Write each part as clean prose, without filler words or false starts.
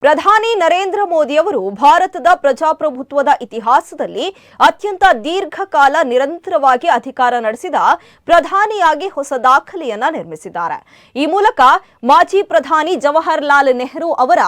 ಪ್ರಧಾನಿ ನರೇಂದ್ರ ಮೋದಿ ಅವರು ಭಾರತದ ಪ್ರಜಾಪ್ರಭುತ್ವದ ಇತಿಹಾಸದಲ್ಲಿ ಅತ್ಯಂತ ದೀರ್ಘಕಾಲ ನಿರಂತರವಾಗಿ ಅಧಿಕಾರ ನಡೆಸಿದ ಪ್ರಧಾನಿಯಾಗಿ ಹೊಸ ದಾಖಲೆಯನ್ನ ನಿರ್ಮಿಸಿದ್ದಾರೆ. ಈ ಮೂಲಕ ಮಾಜಿ ಪ್ರಧಾನಿ ಜವಾಹರಲಾಲ್ ನೆಹರು ಅವರ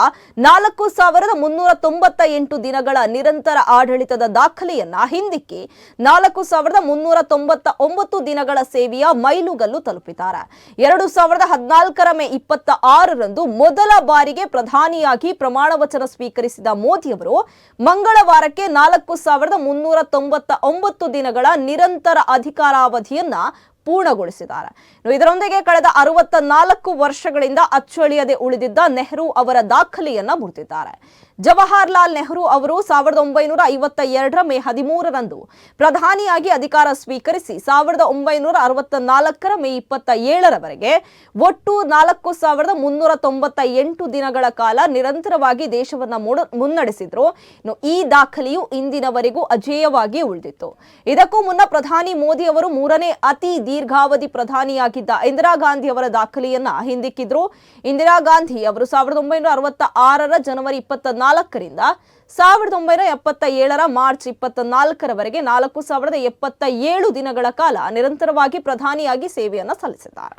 4398 ದಿನಗಳ ನಿರಂತರ ಆಡಳಿತದ ದಾಖಲೆಯನ್ನ ಹಿಂದಿಕ್ಕಿ 4399 ದಿನಗಳ ಸೇವೆಯ ಮೈಲುಗಲ್ಲು ತಲುಪಿದ್ದಾರೆ. 2014ರ ಮೇ 26ರಂದು ಮೊದಲ ಬಾರಿಗೆ ಪ್ರಧಾನಿಯಾಗಿ ಪ್ರಮಾಣ ವಚನ ಸ್ವೀಕರಿಸಿದ ಮೋದಿ ಅವರು ಮಂಗಳವಾರಕ್ಕೆ 4399 ದಿನಗಳ ನಿರಂತರ ಅಧಿಕಾರಾವಧಿಯನ್ನ ಪೂರ್ಣಗೊಳಿಸಿದ್ದಾರೆ. ಇದರೊಂದಿಗೆ ಕಳೆದ 64 ವರ್ಷಗಳಿಂದ ಅಚ್ಚಳಿಯದೆ ಉಳಿದಿದ್ದ ನೆಹರು ಅವರ ದಾಖಲೆಯನ್ನ ಮುರಿದಿದ್ದಾರೆ. ಜವಾಹರಲಾಲ್ ನೆಹರು ಅವರು 1952ರ ಮೇ 13ರಂದು ಪ್ರಧಾನಿಯಾಗಿ ಅಧಿಕಾರ ಸ್ವೀಕರಿಸಿ 1964ರ ಮೇ 27ರವರೆಗೆ ಒಟ್ಟು 4398 ದಿನಗಳ ಕಾಲ ನಿರಂತರವಾಗಿ ದೇಶವನ್ನ ಮುನ್ನಡೆಸಿದ್ರು. ಈ ದಾಖಲೆಯು ಇಂದಿನವರೆಗೂ ಅಜೇಯವಾಗಿ ಉಳಿದಿತ್ತು. ಇದಕ್ಕೂ ಮುನ್ನ ಪ್ರಧಾನಿ ಮೋದಿ ಅವರು ಮೂರನೇ ಅತಿ ದೀರ್ಘಾವಧಿ ಪ್ರಧಾನಿಯಾಗಿದ್ದ ಇಂದಿರಾ ಗಾಂಧಿ ಅವರ ದಾಖಲೆಯನ್ನ ಹಿಂದಿಕ್ಕಿದ್ರು. ಇಂದಿರಾ ಗಾಂಧಿ ಅವರು 1966ರ ಜನವರಿ 24ರಿಂದ 1977ರ ಮಾರ್ಚ್ 24ರವರೆಗೆ 4077 ದಿನಗಳ ಕಾಲ ನಿರಂತರವಾಗಿ ಪ್ರಧಾನಿಯಾಗಿ ಸೇವೆಯನ್ನ ಸಲ್ಲಿಸಿದ್ದಾರೆ.